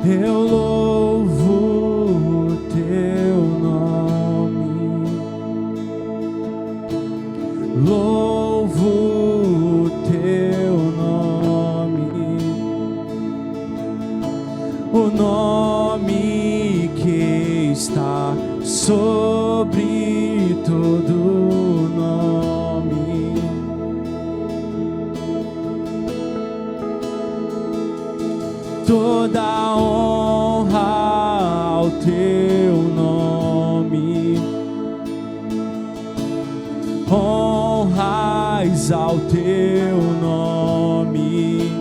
Eu louvo o teu nome, louvo o teu nome, o nome que está sobre todo nome. Toda honra ao teu nome, honras ao teu nome,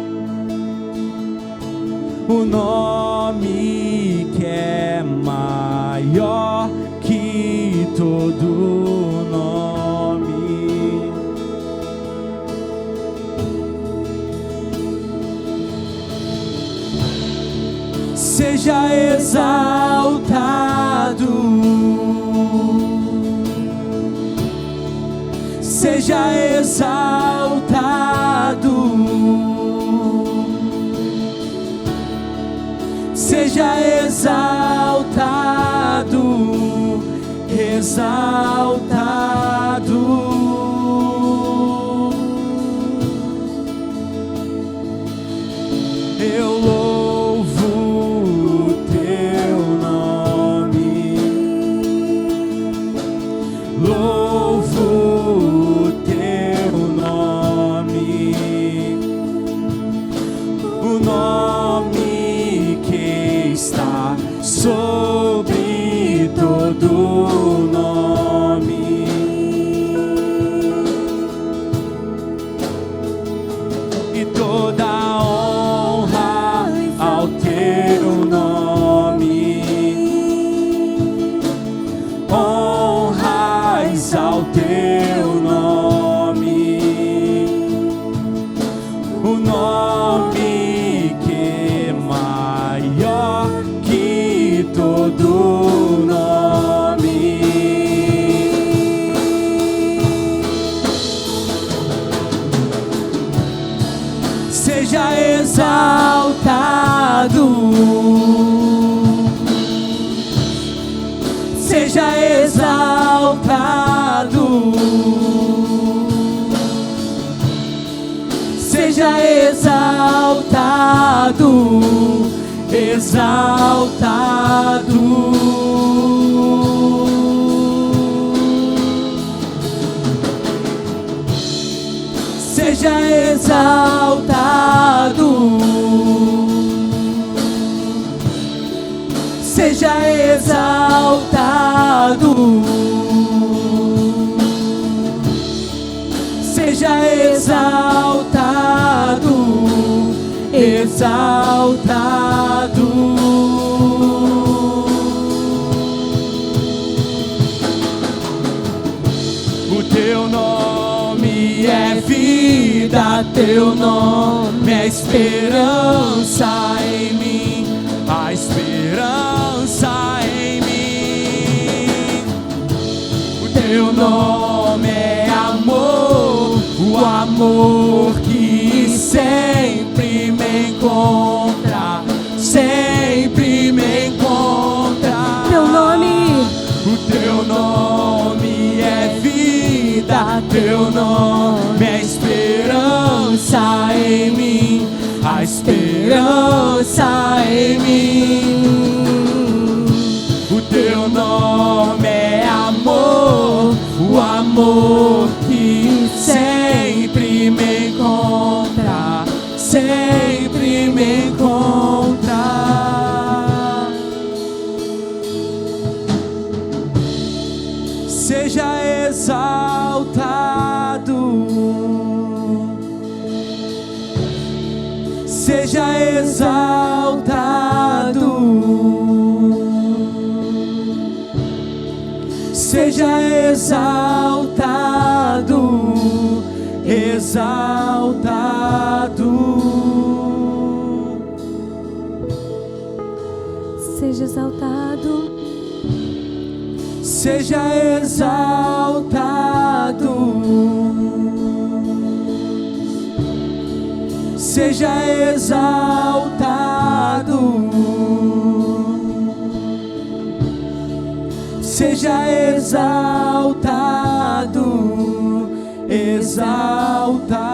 o nome que é maior que todo nome. Seja exaltado, seja exaltado, seja exaltado, exaltado. Eu louvo o teu nome, louvo o teu nome, o nome que está sobre todo nome. E toda honra ao teu nome, honras ao teu nome, o nome que é maior que todo nome. Seja exaltado, seja exaltado, seja exaltado, exaltado. Seja exaltado, seja exaltado, seja exaltado, exaltado. O teu nome é vida, teu nome é esperança em mim, a esperança em mim. O teu nome é amor, o amor que sempre me encontra, sempre me encontra. Teu nome, o teu nome é vida, teu nome é esperança em mim, a esperança em mim. Seja exaltado. Seja exaltado. Seja exaltado. Seja exaltado. Exaltado.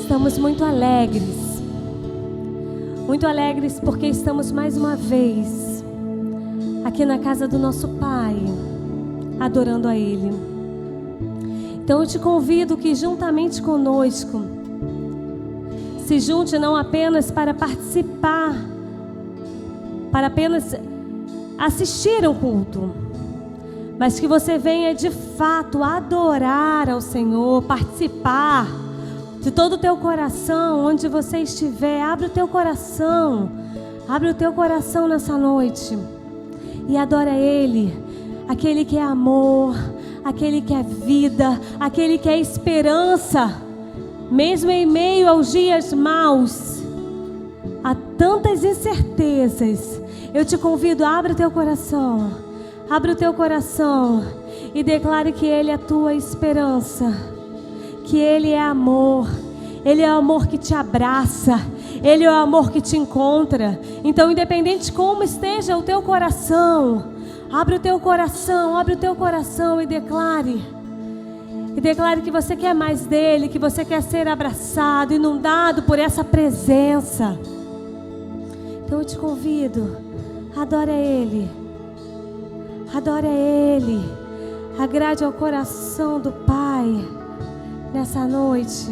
Estamos muito alegres porque estamos mais uma vez aqui na casa do nosso Pai, adorando a Ele. Então eu te convido que juntamente conosco se junte não apenas para participar, para apenas assistir ao culto, mas que você venha de fato adorar ao Senhor, participar de todo o teu coração, onde você estiver. Abre o teu coração nessa noite e adora Ele, aquele que é amor, aquele que é vida, aquele que é esperança, mesmo em meio aos dias maus, há tantas incertezas. Eu te convido, abre o teu coração e declare que Ele é a tua esperança, que Ele é amor, Ele é o amor que te abraça, Ele é o amor que te encontra. Então, independente de como esteja o teu coração, abre o teu coração e declare que você quer mais dEle, que você quer ser abraçado, inundado por essa presença. Então eu te convido, adore a Ele, agrade ao coração do Pai nessa noite.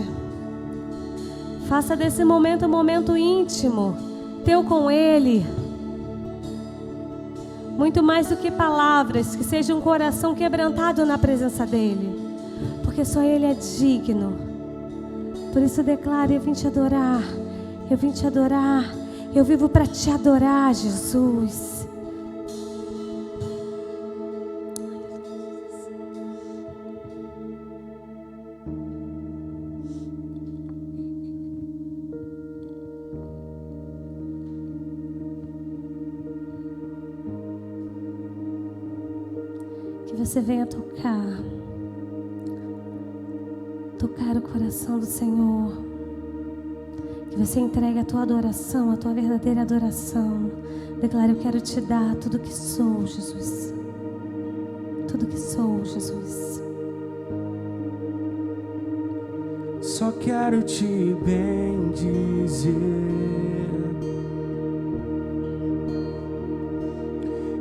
Faça desse momento um momento íntimo teu com Ele, muito mais do que palavras, que seja um coração quebrantado na presença dEle, porque só Ele é digno. Por isso declare: eu vim te adorar, eu vivo para te adorar, Jesus. Que você venha tocar o coração do Senhor. Que você entregue a tua adoração, a tua verdadeira adoração. Declare: eu quero te dar tudo que sou, Jesus. Tudo que sou, Jesus. Só quero te bendizer.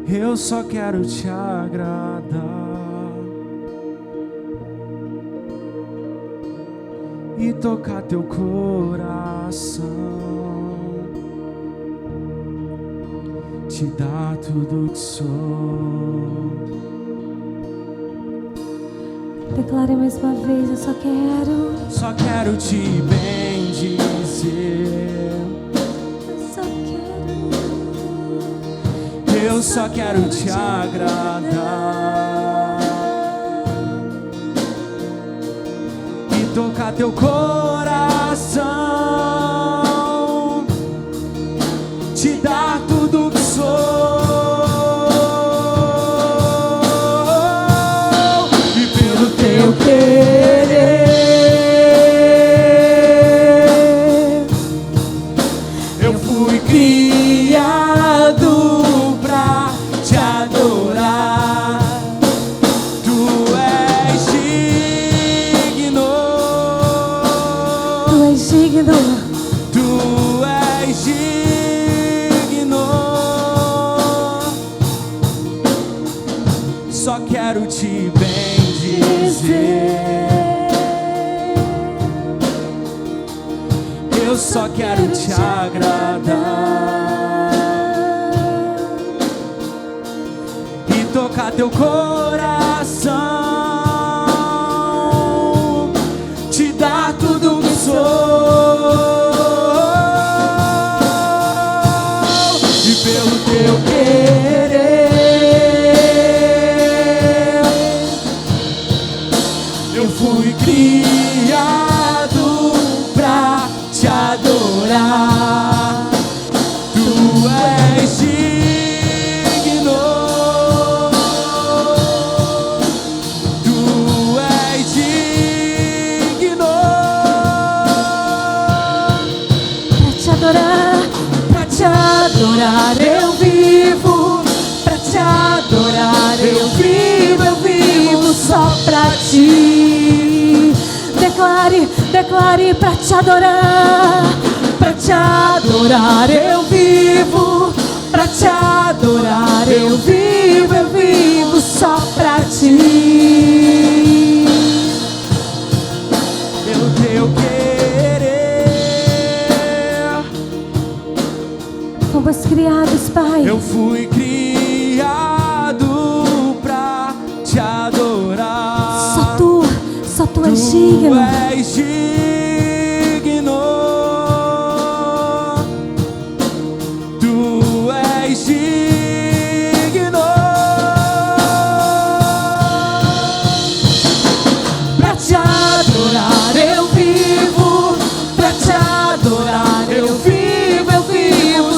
Eu só quero te agradar e tocar teu coração, te dar tudo que sou. Declare mais uma vez: eu só quero te bendizer. Eu só quero te agradar e tocar teu coração, te dar tudo que sou. E pelo teu querer eu fui criado pra te adorar. Tu és digno. Tu és digno. Tu és digno. Só quero te bendizer. Eu só quero te agradar e tocar teu coração, te dar tudo que sou. E pelo teu querer eu fui criado adorar eu vivo, pra te adorar eu vivo só pra ti. Declare, declare, pra te adorar eu vivo, pra te adorar eu vivo só pra ti. Pelo teu querer, Fomos criados, Pai. eu fui criado pra te adorar. Só tu és digno. Tu és digno. Tu és digno. Pra te adorar eu vivo, pra te adorar eu vivo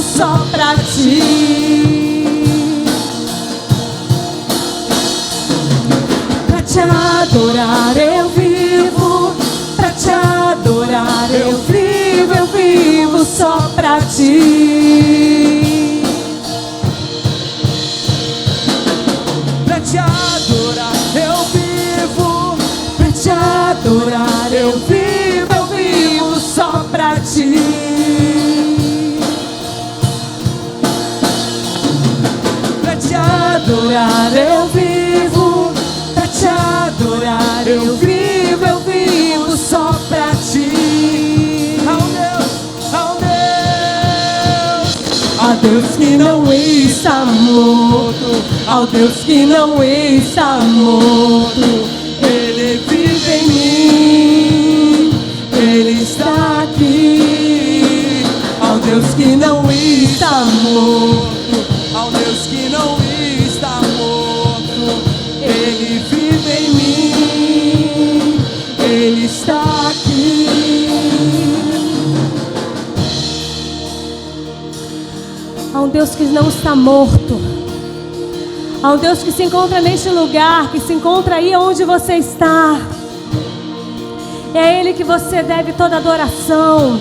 só pra ti. Pra te adorar eu vivo, pra te adorar eu vivo só pra ti. Pra te adorar eu vivo, pra te adorar eu vivo só pra ti. Pra te adorar eu vivo, pra te adorar eu vivo só pra ti. Ao Deus que não está morto, ao Deus que não está morto, Ele vive em mim, Ele está aqui. Ao Deus que não está morto, ao Deus que não está morto, Ele vive em mim, Ele está aqui. Há um Deus que não está morto. Há um Deus que se encontra neste lugar, que se encontra aí onde você está. É a Ele que você deve toda adoração.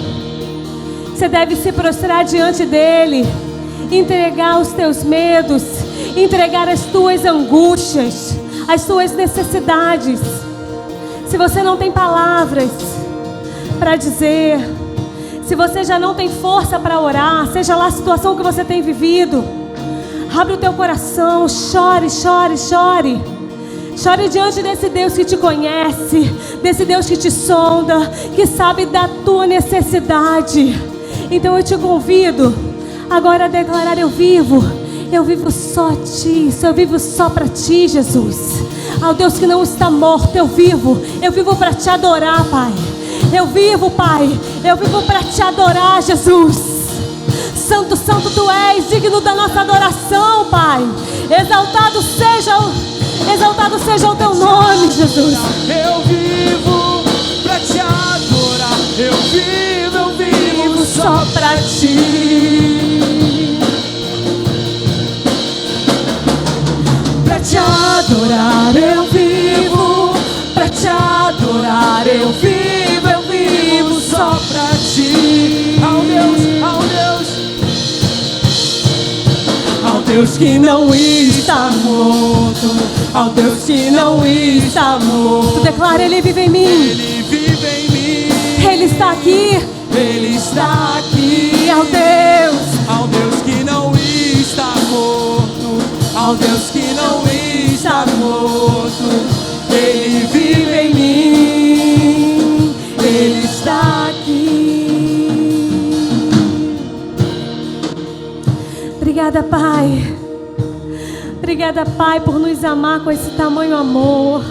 Você deve se prostrar diante dEle, entregar os teus medos, entregar as tuas angústias, as tuas necessidades. Se você não tem palavras para dizer, se você já não tem força para orar, seja lá a situação que você tem vivido, abre o teu coração, chore, chore, chore. Chore diante desse Deus que te conhece, desse Deus que te sonda, que sabe da tua necessidade. Então eu te convido agora a declarar: eu vivo só ti, eu vivo só para ti, Jesus. Ao Deus que não está morto, eu vivo para te adorar, Pai. Eu vivo, Pai, eu vivo para te adorar, Jesus. Santo, santo tu és, digno da nossa adoração, Pai. Exaltado seja o teu nome, Jesus. Eu vivo pra te adorar, eu vivo só pra ti. Pra te adorar eu vivo, pra te adorar eu vivo só pra ti. Ao Deus que não está morto, ao Deus que não está morto. Declara: Ele vive em mim. Ele vive em mim. Ele está aqui. Ele está aqui. Ao Deus que não está morto, ao Deus que não está morto. Ele vive em mim. Ele está aqui. Obrigada, Pai. Obrigada, Pai, por nos amar com esse tamanho amor,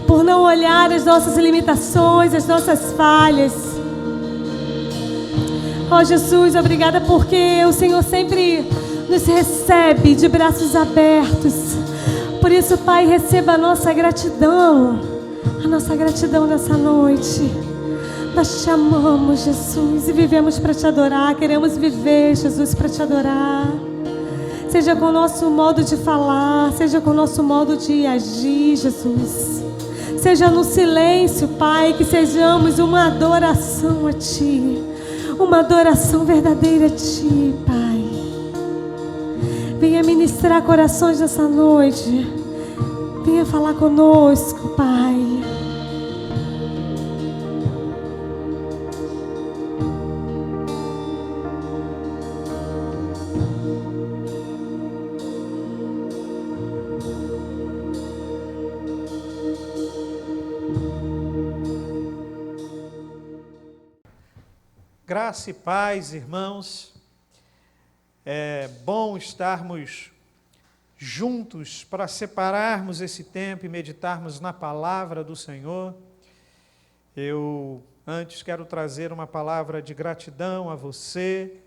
por não olhar as nossas limitações, as nossas falhas. Oh, Jesus, obrigada porque o Senhor sempre nos recebe de braços abertos. Por isso, Pai, receba a nossa gratidão nessa noite. Nós te amamos, Jesus, e vivemos para te adorar. Queremos viver, Jesus, para te adorar. Seja com o nosso modo de falar, seja com o nosso modo de agir, Jesus. Seja no silêncio, Pai, que sejamos uma adoração a Ti. Uma adoração verdadeira a Ti, Pai. Venha ministrar corações nessa noite. Venha falar conosco, Pai. Graça e paz, irmãos. É bom estarmos juntos para separarmos esse tempo e meditarmos na palavra do Senhor. Eu antes quero trazer uma palavra de gratidão a você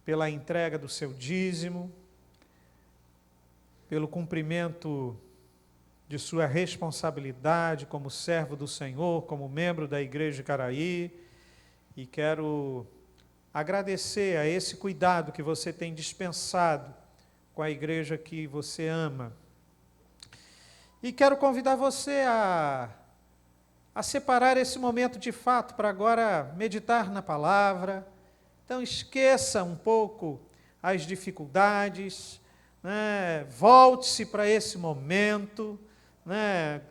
pela entrega do seu dízimo, pelo cumprimento de sua responsabilidade como servo do Senhor, como membro da Igreja de Caraí. E quero agradecer a esse cuidado que você tem dispensado com a igreja que você ama. E quero convidar você a separar esse momento de fato para agora meditar na palavra. Então esqueça um pouco as dificuldades, né? Volte-se para esse momento, né?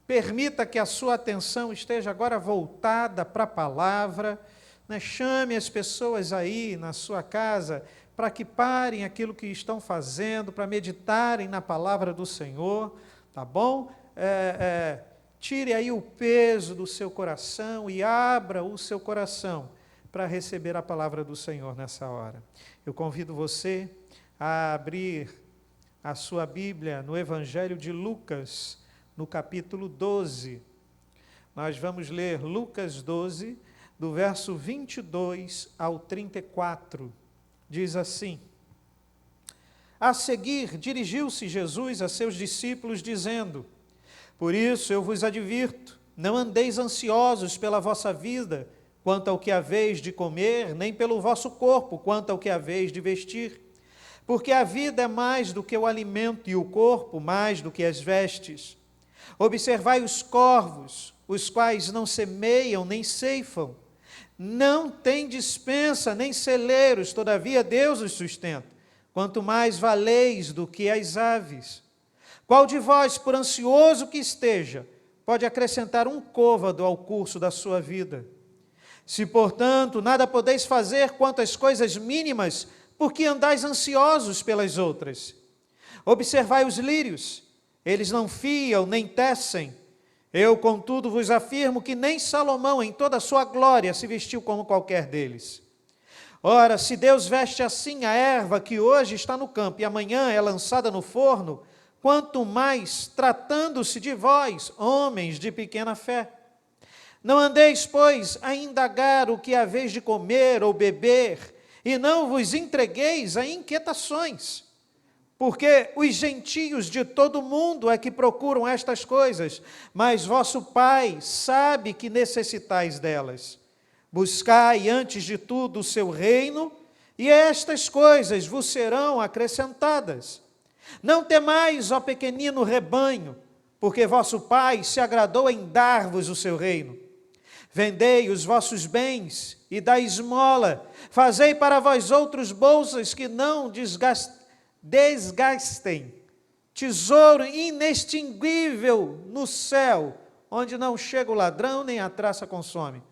Permita que a sua atenção esteja agora voltada para a palavra, né? Chame as pessoas aí na sua casa para que parem aquilo que estão fazendo, para meditarem na palavra do Senhor, tá bom? Tire aí o peso do seu coração e abra o seu coração para receber a palavra do Senhor nessa hora. Eu convido você a abrir a sua Bíblia no Evangelho de Lucas, no capítulo 12, nós vamos ler Lucas 12, do verso 22 ao 34, diz assim: A seguir, dirigiu-se Jesus a seus discípulos, dizendo: Por isso eu vos advirto, não andeis ansiosos pela vossa vida, quanto ao que haveis de comer, nem pelo vosso corpo, quanto ao que haveis de vestir. Porque a vida é mais do que o alimento, e o corpo mais do que as vestes. Observai os corvos, os quais não semeiam nem ceifam, não têm despensa nem celeiros, todavia Deus os sustenta. Quanto mais valeis do que as aves. Qual de vós, por ansioso que esteja, pode acrescentar um côvado ao curso da sua vida? Se, portanto, nada podeis fazer quanto às coisas mínimas, por que andais ansiosos pelas outras? Observai os lírios. Eles não fiam, nem tecem. Eu, contudo, vos afirmo que nem Salomão, em toda a sua glória, se vestiu como qualquer deles. Ora, se Deus veste assim a erva que hoje está no campo e amanhã é lançada no forno, quanto mais tratando-se de vós, homens de pequena fé. Não andeis, pois, a indagar o que haveis de comer ou beber, e não vos entregueis a inquietações. Porque os gentios de todo mundo é que procuram estas coisas, mas vosso Pai sabe que necessitais delas. Buscai antes de tudo o seu reino, e estas coisas vos serão acrescentadas. Não temais, ó pequenino rebanho, porque vosso Pai se agradou em dar-vos o seu reino. Vendei os vossos bens e dai esmola, fazei para vós outros bolsas que não desgastem, tesouro inextinguível no céu, onde não chega o ladrão nem a traça consome.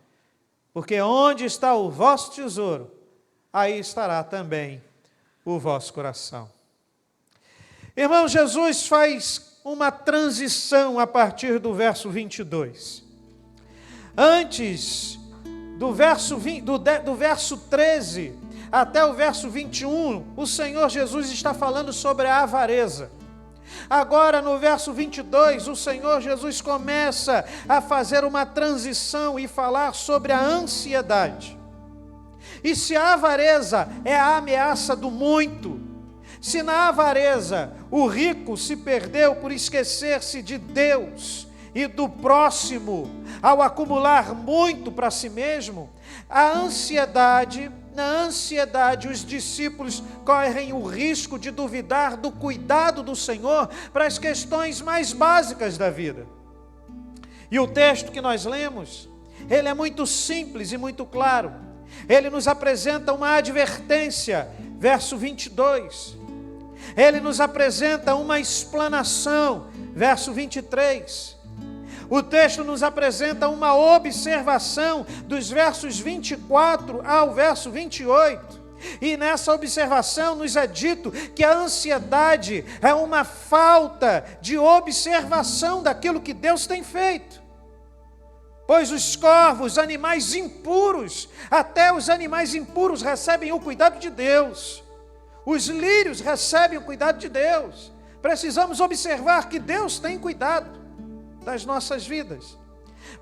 Porque onde está o vosso tesouro, aí estará também o vosso coração. Irmão, Jesus faz uma transição a partir do verso 22. Antes do verso 13 até o verso 21, o Senhor Jesus está falando sobre a avareza. Agora, no verso 22, o Senhor Jesus começa a fazer uma transição e falar sobre a ansiedade. E se a avareza é a ameaça do muito, se na avareza o rico se perdeu por esquecer-se de Deus e do próximo, ao acumular muito para si mesmo, na ansiedade, os discípulos correm o risco de duvidar do cuidado do Senhor para as questões mais básicas da vida. E o texto que nós lemos, ele é muito simples e muito claro. Ele nos apresenta uma advertência. verso 22. Ele nos apresenta uma explanação, verso 23. O texto nos apresenta uma observação dos versos 24 ao verso 28. E nessa observação nos é dito que a ansiedade é uma falta de observação daquilo que Deus tem feito. Pois os corvos, animais impuros, até os animais impuros recebem o cuidado de Deus. Os lírios recebem o cuidado de Deus. Precisamos observar que Deus tem cuidado das nossas vidas.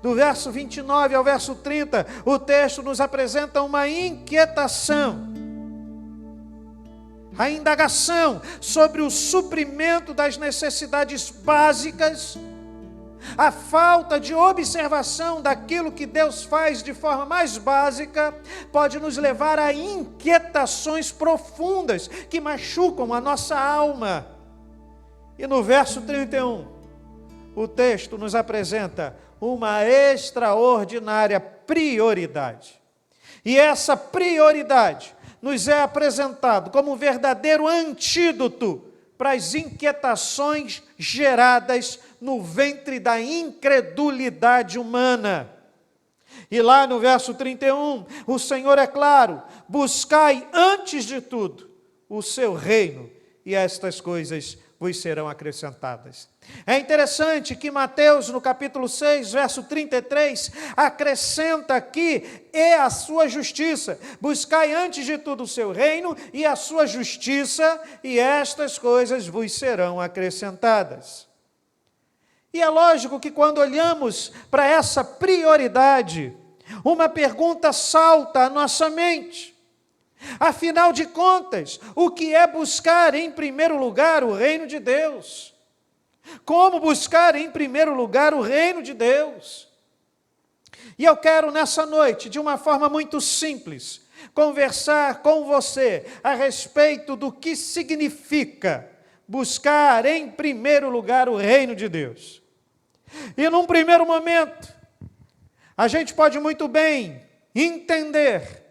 Do verso 29 ao verso 30, o texto nos apresenta uma inquietação, a indagação sobre o suprimento das necessidades básicas, a falta de observação daquilo que Deus faz de forma mais básica, pode nos levar a inquietações profundas que machucam a nossa alma. E no verso 31, o texto nos apresenta uma extraordinária prioridade. E essa prioridade nos é apresentado como um verdadeiro antídoto para as inquietações geradas no ventre da incredulidade humana. E lá no verso 31, o Senhor é claro: buscai antes de tudo o seu reino, e estas coisas vos serão acrescentadas. É interessante que Mateus, no capítulo 6, verso 33, acrescenta aqui: e a sua justiça. Buscai antes de tudo o seu reino e a sua justiça, e estas coisas vos serão acrescentadas. E é lógico que quando olhamos para essa prioridade, uma pergunta salta à nossa mente. Afinal de contas, o que é buscar em primeiro lugar o reino de Deus? Como buscar em primeiro lugar o reino de Deus? E eu quero nessa noite, de uma forma muito simples, conversar com você a respeito do que significa buscar em primeiro lugar o reino de Deus. E num primeiro momento, a gente pode muito bem entender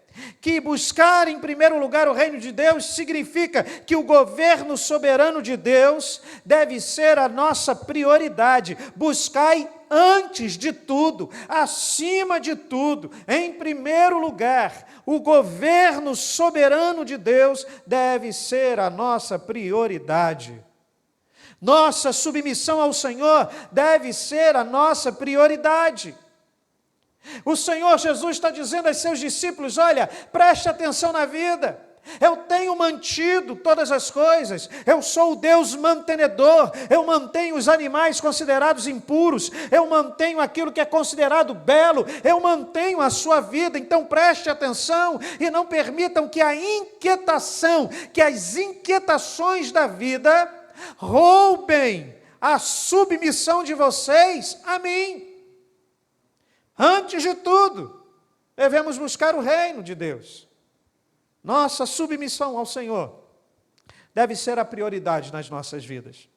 que buscar em primeiro lugar o reino de Deus significa que o governo soberano de Deus deve ser a nossa prioridade. Buscai antes de tudo, acima de tudo, em primeiro lugar, o governo soberano de Deus deve ser a nossa prioridade. Nossa submissão ao Senhor deve ser a nossa prioridade. O Senhor Jesus está dizendo aos seus discípulos: olha, preste atenção na vida, eu tenho mantido todas as coisas, eu sou o Deus mantenedor, eu mantenho os animais considerados impuros, eu mantenho aquilo que é considerado belo, eu mantenho a sua vida. Então preste atenção e não permitam que a inquietação, que as inquietações da vida roubem a submissão de vocês a mim. Antes de tudo, devemos buscar o reino de Deus. Nossa submissão ao Senhor deve ser a prioridade nas nossas vidas.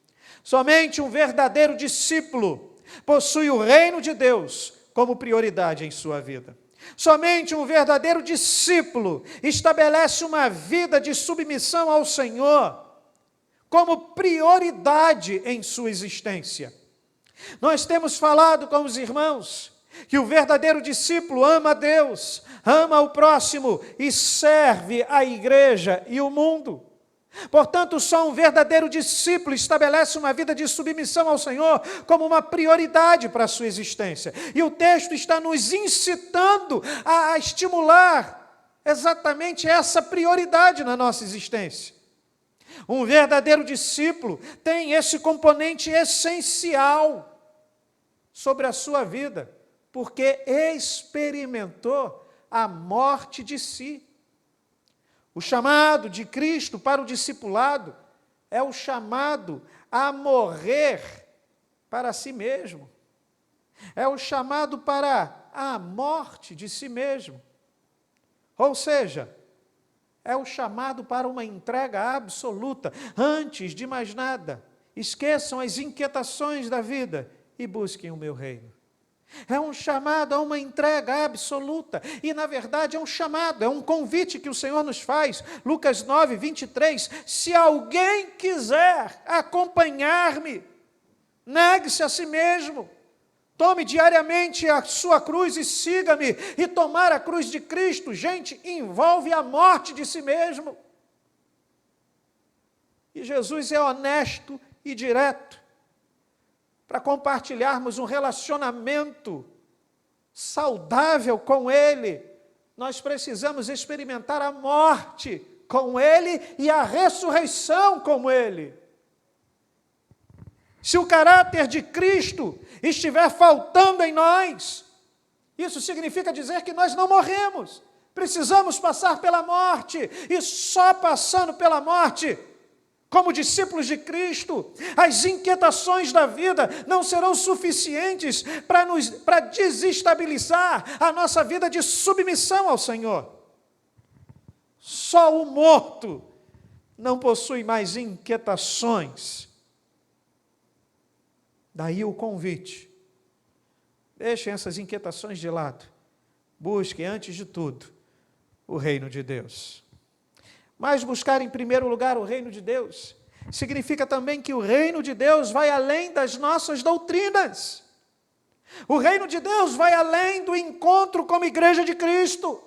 Somente um verdadeiro discípulo possui o reino de Deus como prioridade em sua vida. Somente um verdadeiro discípulo estabelece uma vida de submissão ao Senhor como prioridade em sua existência. Nós temos falado com os irmãos que o verdadeiro discípulo ama a Deus, ama o próximo e serve a igreja e o mundo. Portanto, só um verdadeiro discípulo estabelece uma vida de submissão ao Senhor como uma prioridade para a sua existência. E o texto está nos incitando a estimular exatamente essa prioridade na nossa existência. Um verdadeiro discípulo tem esse componente essencial sobre a sua vida, porque experimentou a morte de si. O chamado de Cristo para o discipulado é o chamado a morrer para si mesmo. É o chamado para a morte de si mesmo. Ou seja, é o chamado para uma entrega absoluta. Antes de mais nada, esqueçam as inquietações da vida e busquem o meu reino. É um chamado a uma entrega absoluta. E, na verdade, é um chamado, é um convite que o Senhor nos faz. Lucas 9, 23. Se alguém quiser acompanhar-me, negue-se a si mesmo. Tome diariamente a sua cruz e siga-me. E tomar a cruz de Cristo, gente, envolve a morte de si mesmo. E Jesus é honesto e direto. Para compartilharmos um relacionamento saudável com Ele, nós precisamos experimentar a morte com Ele e a ressurreição com Ele. Se o caráter de Cristo estiver faltando em nós, isso significa dizer que nós não morremos. Precisamos passar pela morte, e só passando pela morte, como discípulos de Cristo, as inquietações da vida não serão suficientes para desestabilizar a nossa vida de submissão ao Senhor. Só o morto não possui mais inquietações. Daí o convite. Deixem essas inquietações de lado. Busquem, antes de tudo, o reino de Deus. Mas buscar em primeiro lugar o reino de Deus significa também que o reino de Deus vai além das nossas doutrinas. O reino de Deus vai além do encontro como igreja de Cristo.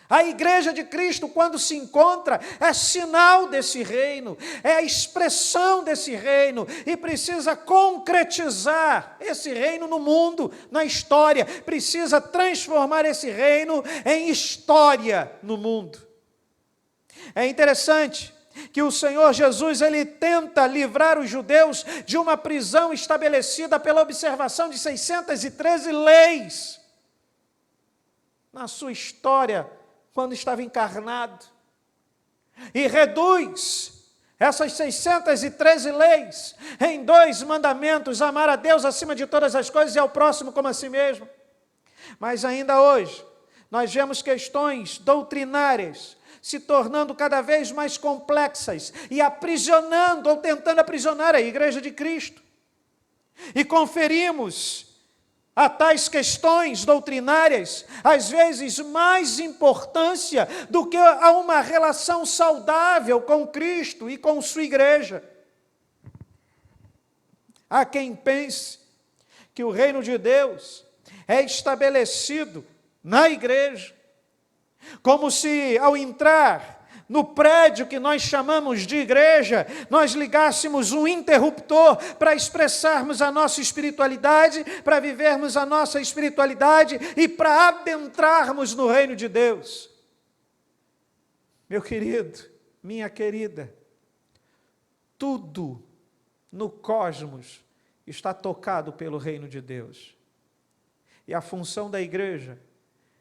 A igreja de Cristo, quando se encontra, é sinal desse reino, é a expressão desse reino, e precisa concretizar esse reino no mundo, na história, precisa transformar esse reino em história no mundo. É interessante que o Senhor Jesus, ele tenta livrar os judeus de uma prisão estabelecida pela observação de 613 leis na sua história, quando estava encarnado, e reduz essas 613 leis em 2 mandamentos: amar a Deus acima de todas as coisas e ao próximo como a si mesmo. Mas ainda hoje, nós vemos questões doutrinárias se tornando cada vez mais complexas e aprisionando ou tentando aprisionar a igreja de Cristo. E conferimos a tais questões doutrinárias, às vezes, mais importância do que a uma relação saudável com Cristo e com sua igreja. Há quem pense que o reino de Deus é estabelecido na igreja, como se ao entrar no prédio que nós chamamos de igreja, nós ligássemos um interruptor para expressarmos a nossa espiritualidade, para vivermos a nossa espiritualidade e para adentrarmos no reino de Deus. Meu querido, minha querida, tudo no cosmos está tocado pelo reino de Deus. E a função da igreja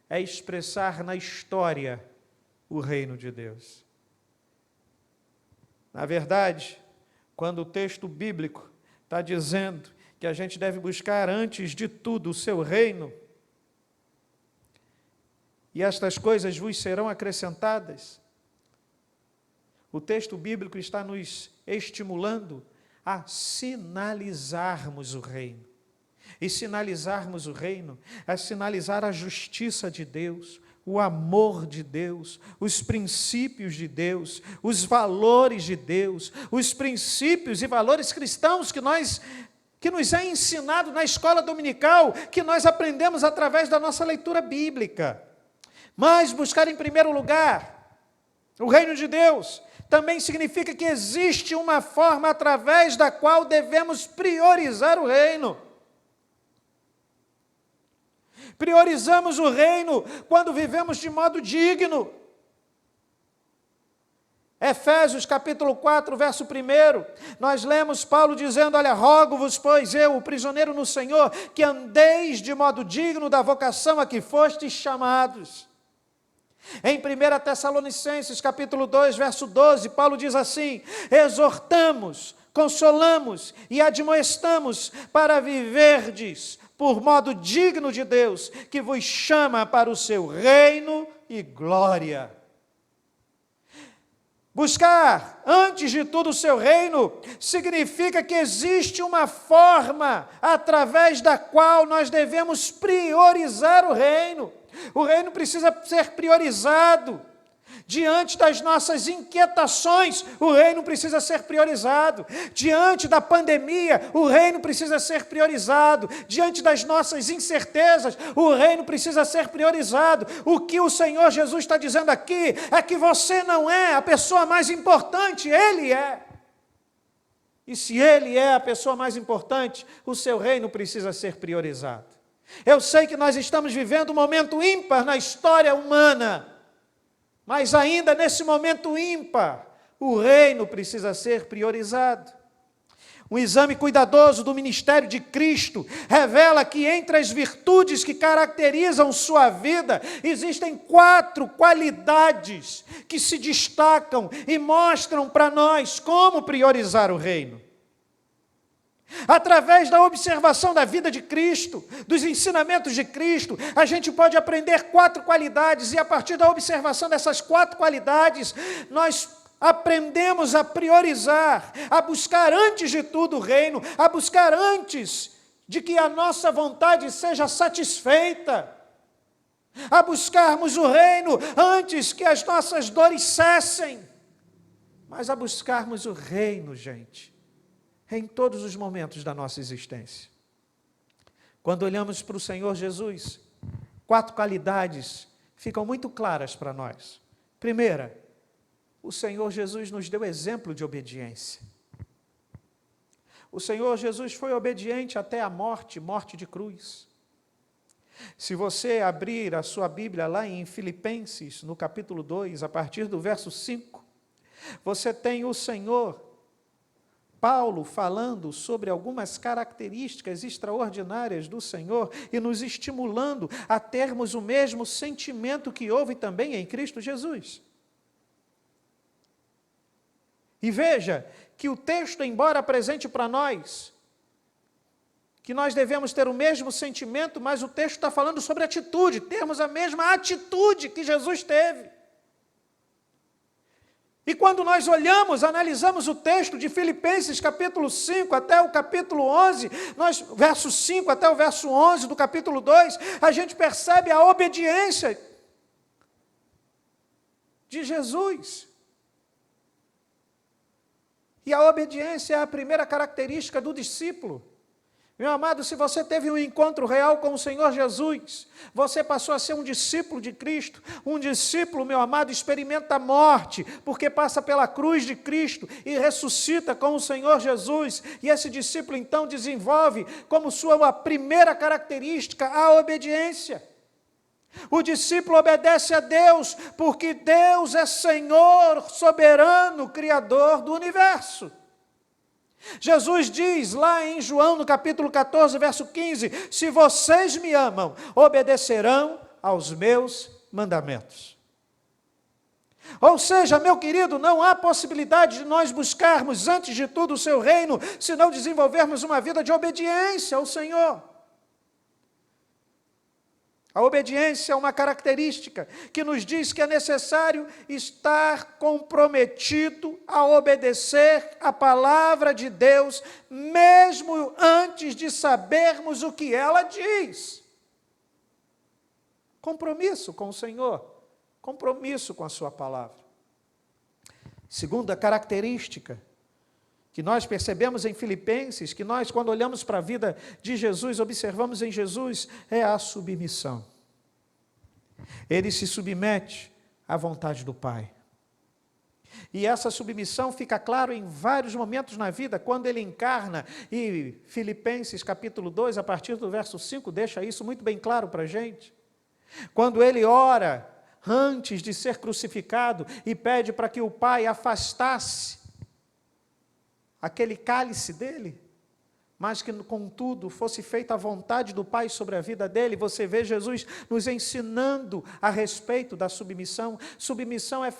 é expressar na história o reino de Deus. Na verdade, quando o texto bíblico está dizendo que a gente deve buscar antes de tudo o seu reino, e estas coisas vos serão acrescentadas, o texto bíblico está nos estimulando a sinalizarmos o reino. E sinalizarmos o reino é sinalizar a justiça de Deus, o amor de Deus, os princípios de Deus, os valores de Deus, os princípios e valores cristãos que nos é ensinado na escola dominical, que nós aprendemos através da nossa leitura bíblica. Mas buscar em primeiro lugar o reino de Deus também significa que existe uma forma através da qual devemos priorizar o reino. Priorizamos o reino quando vivemos de modo digno. Efésios capítulo 4, verso 1, nós lemos Paulo dizendo: olha, rogo-vos, pois eu, o prisioneiro no Senhor, que andeis de modo digno da vocação a que fostes chamados. Em 1 Tessalonicenses capítulo 2, verso 12, Paulo diz assim: exortamos, consolamos e admoestamos para viverdes por modo digno de Deus, que vos chama para o seu reino e glória. Buscar, antes de tudo, o seu reino, significa que existe uma forma através da qual nós devemos priorizar o reino. O reino precisa ser priorizado. Diante das nossas inquietações, o reino precisa ser priorizado. Diante da pandemia, o reino precisa ser priorizado. Diante das nossas incertezas, o reino precisa ser priorizado. O que o Senhor Jesus está dizendo aqui é que você não é a pessoa mais importante, Ele é. E se Ele é a pessoa mais importante, o seu reino precisa ser priorizado. Eu sei que nós estamos vivendo um momento ímpar na história humana, mas ainda nesse momento ímpar, o reino precisa ser priorizado. Um exame cuidadoso do ministério de Cristo revela que entre as virtudes que caracterizam sua vida, existem 4 qualidades que se destacam e mostram para nós como priorizar o reino. Através da observação da vida de Cristo, dos ensinamentos de Cristo, a gente pode aprender 4 qualidades, e a partir da observação dessas 4 qualidades, nós aprendemos a priorizar, a buscar antes de tudo o reino, a buscar antes de que a nossa vontade seja satisfeita, a buscarmos o reino antes que as nossas dores cessem, mas a buscarmos o reino, gente, em todos os momentos da nossa existência. Quando olhamos para o Senhor Jesus, 4 qualidades ficam muito claras para nós. Primeira, o Senhor Jesus nos deu exemplo de obediência. O Senhor Jesus foi obediente até a morte, morte de cruz. Se você abrir a sua Bíblia lá em Filipenses, no capítulo 2, a partir do verso 5, você tem o Senhor Paulo falando sobre algumas características extraordinárias do Senhor e nos estimulando a termos o mesmo sentimento que houve também em Cristo Jesus. E veja que o texto, embora apresente para nós que nós devemos ter o mesmo sentimento, mas o texto está falando sobre atitude, termos a mesma atitude que Jesus teve. E quando nós olhamos, analisamos o texto de Filipenses, capítulo 5 até o capítulo 11, verso 5 até o verso 11 do capítulo 2, a gente percebe a obediência de Jesus. E a obediência é a primeira característica do discípulo. Meu amado, se você teve um encontro real com o Senhor Jesus, você passou a ser um discípulo de Cristo. Um discípulo, meu amado, experimenta a morte, porque passa pela cruz de Cristo e ressuscita com o Senhor Jesus. E esse discípulo, então, desenvolve como sua primeira característica a obediência. O discípulo obedece a Deus, porque Deus é Senhor, soberano, Criador do universo. Jesus diz lá em João, no capítulo 14, verso 15, se vocês me amam, obedecerão aos meus mandamentos. Ou seja, meu querido, não há possibilidade de nós buscarmos antes de tudo o seu reino, se não desenvolvermos uma vida de obediência ao Senhor. A obediência é uma característica que nos diz que é necessário estar comprometido a obedecer a palavra de Deus, mesmo antes de sabermos o que ela diz. Compromisso com o Senhor, compromisso com a sua palavra. Segunda característica que nós percebemos em Filipenses, que nós, quando olhamos para a vida de Jesus, observamos em Jesus, é a submissão. Ele se submete à vontade do Pai. E essa submissão fica claro em vários momentos na vida, quando ele encarna, e Filipenses capítulo 2, a partir do verso 5, deixa isso muito bem claro para a gente. Quando ele ora, antes de ser crucificado, e pede para que o Pai afastasse aquele cálice dele, mas que, contudo, fosse feita a vontade do Pai sobre a vida dele. Você vê Jesus nos ensinando a respeito da submissão. Submissão é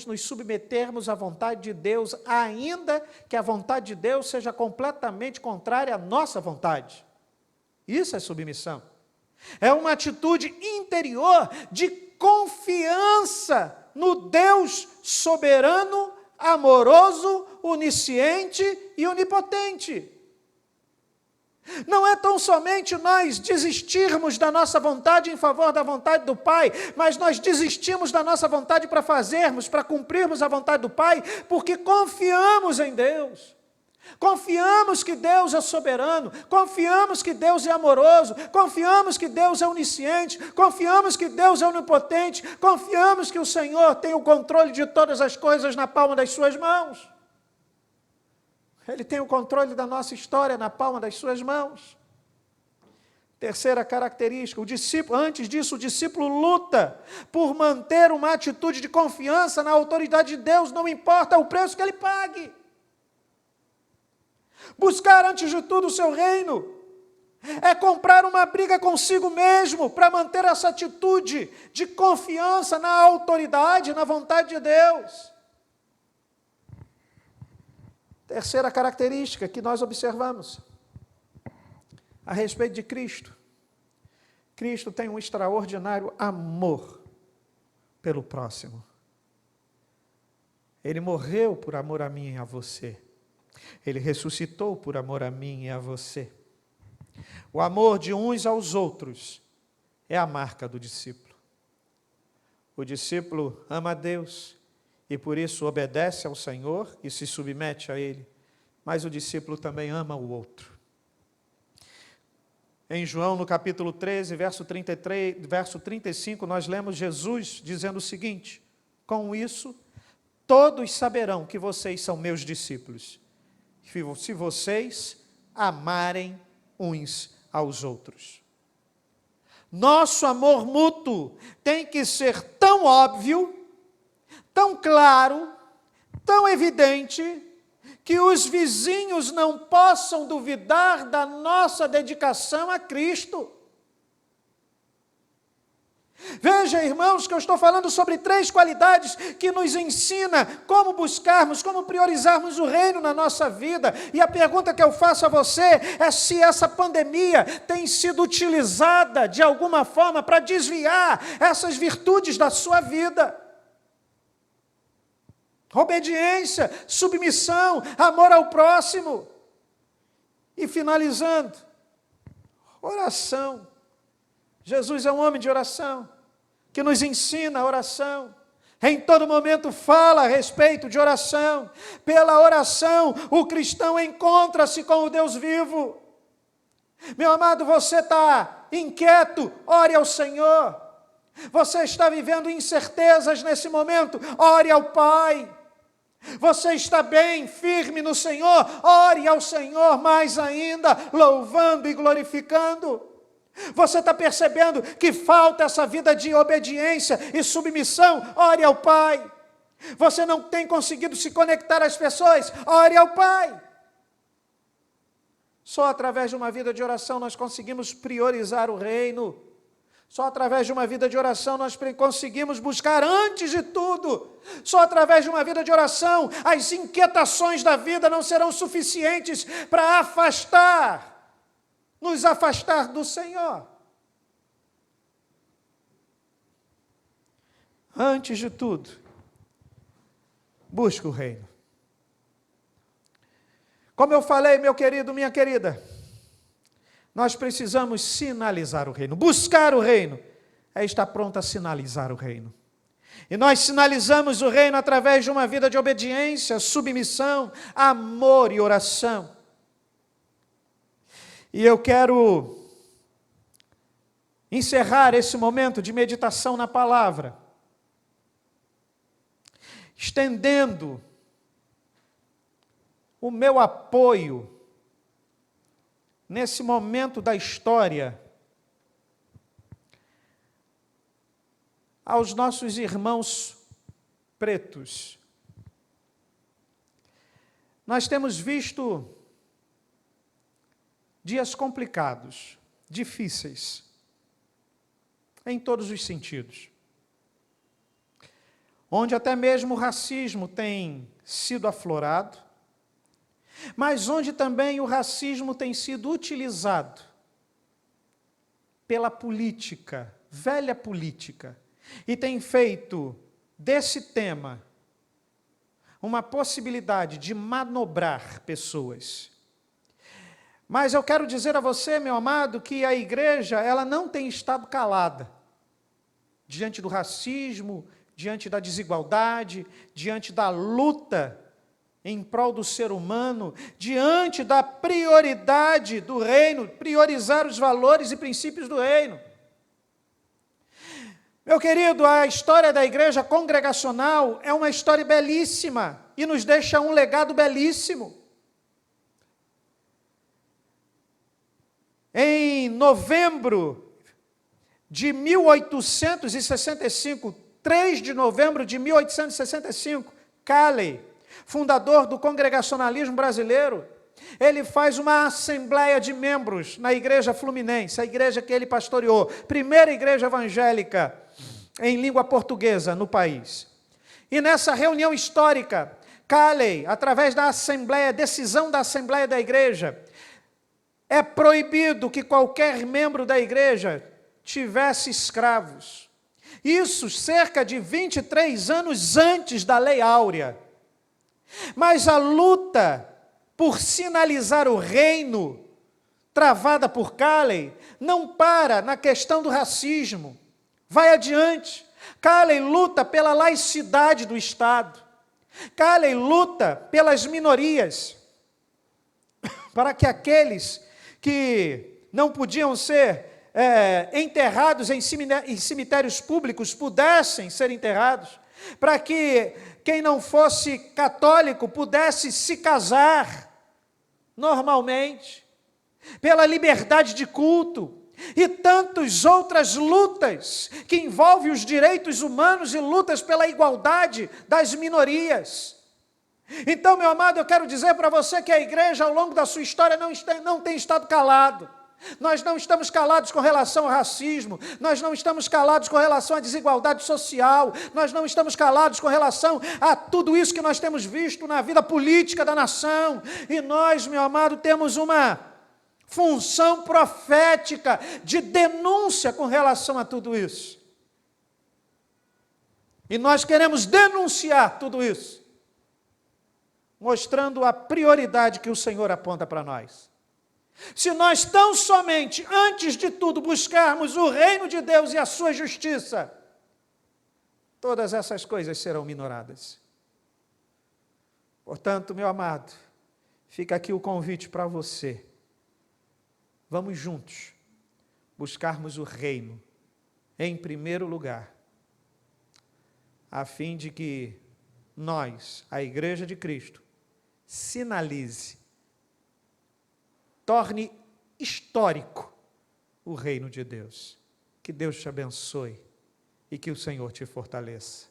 nos submetermos à vontade de Deus, ainda que a vontade de Deus seja completamente contrária à nossa vontade. Isso é submissão. É uma atitude interior de confiança no Deus soberano, amoroso, onisciente e onipotente. Não é tão somente nós desistirmos da nossa vontade em favor da vontade do Pai, mas nós desistimos da nossa vontade para fazermos, para cumprirmos a vontade do Pai, porque confiamos em Deus. Confiamos que Deus é soberano, confiamos que Deus é amoroso, confiamos que Deus é onisciente, confiamos que Deus é onipotente, confiamos que o Senhor tem o controle de todas as coisas na palma das suas mãos. Ele tem o controle da nossa história na palma das suas mãos. Terceira característica, antes disso, o discípulo luta por manter uma atitude de confiança na autoridade de Deus, não importa o preço que ele pague. Buscar antes de tudo o seu reino é comprar uma briga consigo mesmo para manter essa atitude de confiança na autoridade, na vontade de Deus. Terceira característica que nós observamos a respeito de Cristo. Cristo tem um extraordinário amor pelo próximo. Ele morreu por amor a mim e a você. Ele ressuscitou por amor a mim e a você. O amor de uns aos outros é a marca do discípulo. O discípulo ama a Deus e por isso obedece ao Senhor e se submete a Ele. Mas o discípulo também ama o outro. Em João, no capítulo 13, verso 35, nós lemos Jesus dizendo o seguinte: com isso, todos saberão que vocês são meus discípulos, se vocês amarem uns aos outros. Nosso amor mútuo tem que ser tão óbvio, tão claro, tão evidente, que os vizinhos não possam duvidar da nossa dedicação a Cristo. Veja, irmãos, que eu estou falando sobre 3 qualidades que nos ensina como buscarmos, como priorizarmos o reino na nossa vida. E a pergunta que eu faço a você é se essa pandemia tem sido utilizada de alguma forma para desviar essas virtudes da sua vida. Obediência, submissão, amor ao próximo. E finalizando, oração. Jesus é um homem de oração, que nos ensina a oração. Em todo momento fala a respeito de oração. Pela oração, o cristão encontra-se com o Deus vivo. Meu amado, você está inquieto? Ore ao Senhor. Você está vivendo incertezas nesse momento? Ore ao Pai. Você está bem, firme no Senhor? Ore ao Senhor mais ainda, louvando e glorificando. Você está percebendo que falta essa vida de obediência e submissão? Ore ao Pai. Você não tem conseguido se conectar às pessoas? Ore ao Pai. Só através de uma vida de oração nós conseguimos priorizar o reino. Só através de uma vida de oração nós conseguimos buscar antes de tudo. Só através de uma vida de oração as inquietações da vida não serão suficientes para nos afastar do Senhor. Antes de tudo, busque o reino. Como eu falei, meu querido, minha querida, nós precisamos sinalizar o reino. Buscar o reino é estar pronto a sinalizar o reino. E nós sinalizamos o reino através de uma vida de obediência, submissão, amor e oração. E eu quero encerrar esse momento de meditação na palavra, estendendo o meu apoio nesse momento da história aos nossos irmãos pretos. Nós temos visto dias complicados, difíceis, em todos os sentidos, onde até mesmo o racismo tem sido aflorado, mas onde também o racismo tem sido utilizado pela política, velha política, e tem feito desse tema uma possibilidade de manobrar pessoas. Mas eu quero dizer a você, meu amado, que a igreja, ela não tem estado calada diante do racismo, diante da desigualdade, diante da luta em prol do ser humano, diante da prioridade do reino, priorizar os valores e princípios do reino. Meu querido, a história da igreja congregacional é uma história belíssima e nos deixa um legado belíssimo. Em novembro de 1865, 3 de novembro de 1865, Calley, fundador do congregacionalismo brasileiro, ele faz uma assembleia de membros na igreja fluminense, a igreja que ele pastoreou, primeira igreja evangélica em língua portuguesa no país. E nessa reunião histórica, Calley, através da assembleia, decisão da assembleia da igreja, é proibido que qualquer membro da igreja tivesse escravos. Isso cerca de 23 anos antes da Lei Áurea. Mas a luta por sinalizar o reino, travada por Calley, não para na questão do racismo. Vai adiante. Calley luta pela laicidade do Estado. Calley luta pelas minorias, para que aqueles que não podiam ser enterrados em cemitérios públicos pudessem ser enterrados, para que quem não fosse católico pudesse se casar normalmente, pela liberdade de culto e tantas outras lutas que envolvem os direitos humanos e lutas pela igualdade das minorias. Então, meu amado, eu quero dizer para você que a igreja, ao longo da sua história, não tem estado calado. Nós não estamos calados com relação ao racismo, nós não estamos calados com relação à desigualdade social, nós não estamos calados com relação a tudo isso que nós temos visto na vida política da nação. E nós, meu amado, temos uma função profética de denúncia com relação a tudo isso. E nós queremos denunciar tudo isso, mostrando a prioridade que o Senhor aponta para nós. Se nós tão somente, antes de tudo, buscarmos o reino de Deus e a sua justiça, todas essas coisas serão minoradas. Portanto, meu amado, fica aqui o convite para você. Vamos juntos buscarmos o reino em primeiro lugar, a fim de que nós, a Igreja de Cristo, sinalize, torne histórico o reino de Deus. Que Deus te abençoe e que o Senhor te fortaleça.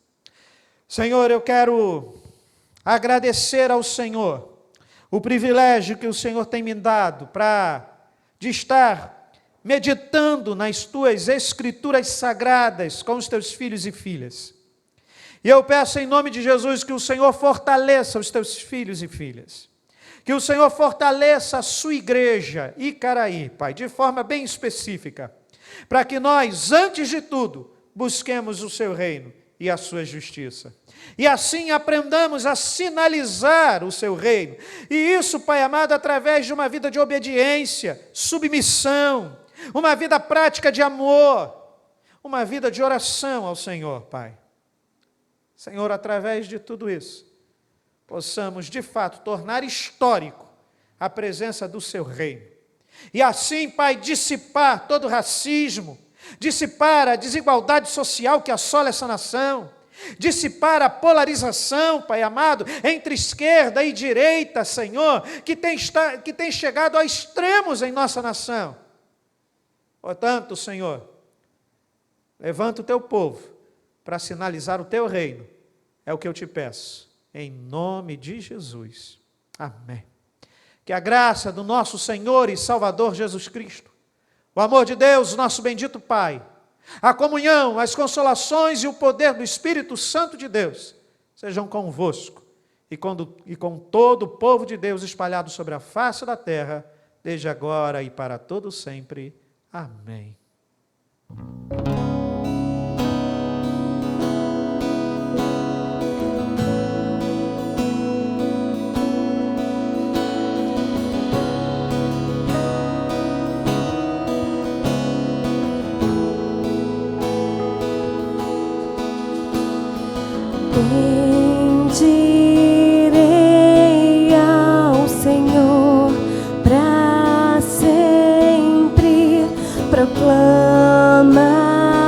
Senhor, eu quero agradecer ao Senhor o privilégio que o Senhor tem me dado de estar meditando nas tuas escrituras sagradas com os teus filhos e filhas. E eu peço em nome de Jesus que o Senhor fortaleça os teus filhos e filhas. Que o Senhor fortaleça a sua igreja, Icaraí, Pai, de forma bem específica, para que nós, antes de tudo, busquemos o seu reino e a sua justiça. E assim aprendamos a sinalizar o seu reino. E isso, Pai amado, através de uma vida de obediência, submissão, uma vida prática de amor, uma vida de oração ao Senhor, Pai. Senhor, através de tudo isso, possamos, de fato, tornar histórico a presença do seu reino. E assim, Pai, dissipar todo o racismo, dissipar a desigualdade social que assola essa nação, dissipar a polarização, Pai amado, entre esquerda e direita, Senhor, que tem chegado a extremos em nossa nação. Portanto, Senhor, levanta o teu povo para sinalizar o teu reino, é o que eu te peço. Em nome de Jesus. Amém. Que a graça do nosso Senhor e Salvador Jesus Cristo, o amor de Deus, nosso bendito Pai, a comunhão, as consolações e o poder do Espírito Santo de Deus, sejam convosco e com todo o povo de Deus espalhado sobre a face da terra, desde agora e para todo sempre. Amém.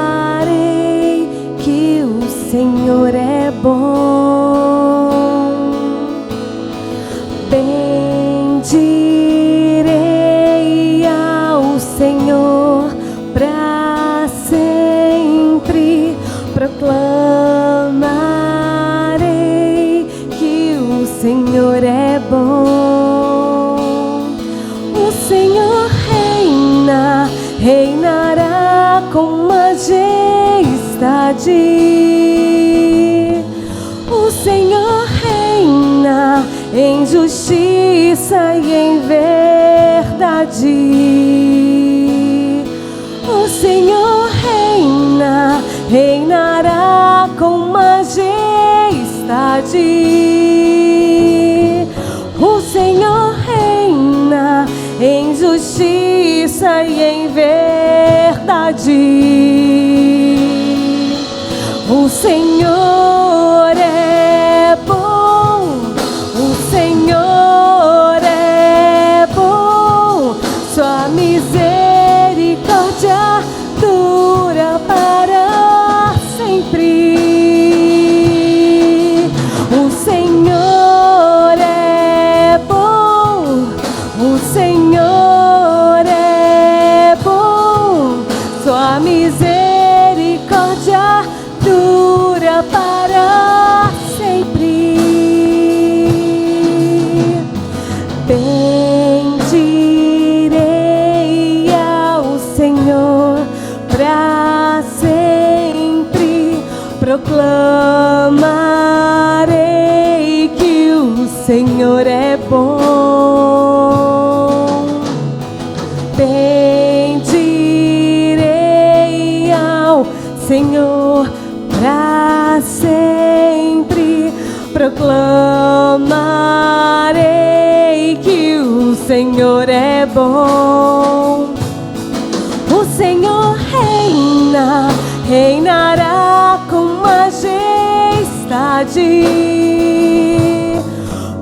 proclamarei que o Senhor é bom. Bendirei ao Senhor para sempre. Proclamarei que o Senhor é bom. O Senhor reina, reinará com majestade. O Senhor reina em justiça e em verdade. O Senhor reina, reinará com majestade. O Senhor reina em justiça e em verdade. O Senhor é bom, o Senhor é bom, sua misericórdia dura para sempre. O Senhor é bom, o Senhor é bom, sua misericórdia dura para sempre. Bendirei ao Senhor para sempre. Proclamarei que o Senhor é bom. Bendirei ao Senhor para sempre. Proclamarei que o Senhor é bom. O Senhor reina, reinará com majestade.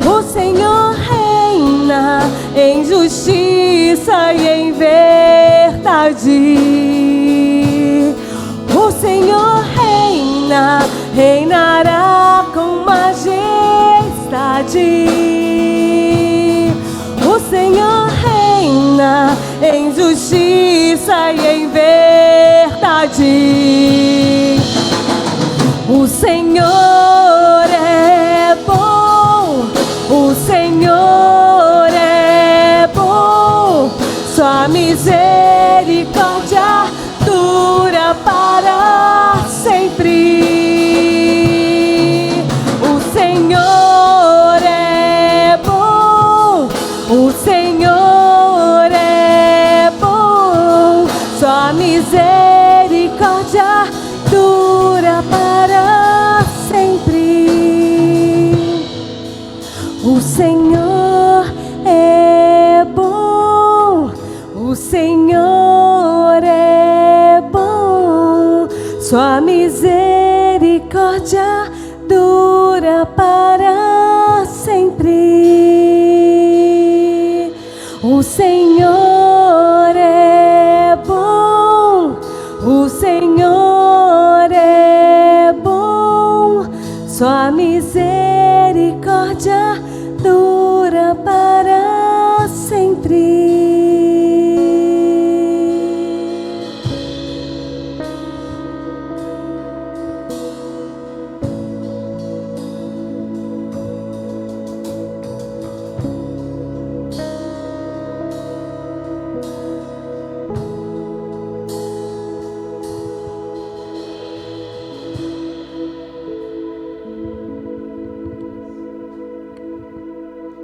O Senhor reina em justiça e em verdade. O Senhor reina, reinará com majestade. O Senhor reina em justiça e em verdade. O Senhor é bom, o Senhor é bom, sua misericórdia dura para sempre. O Senhor é bom, o Senhor é bom, sua misericórdia dura para sempre. O Senhor é bom, o Senhor é bom, sua misericórdia dura para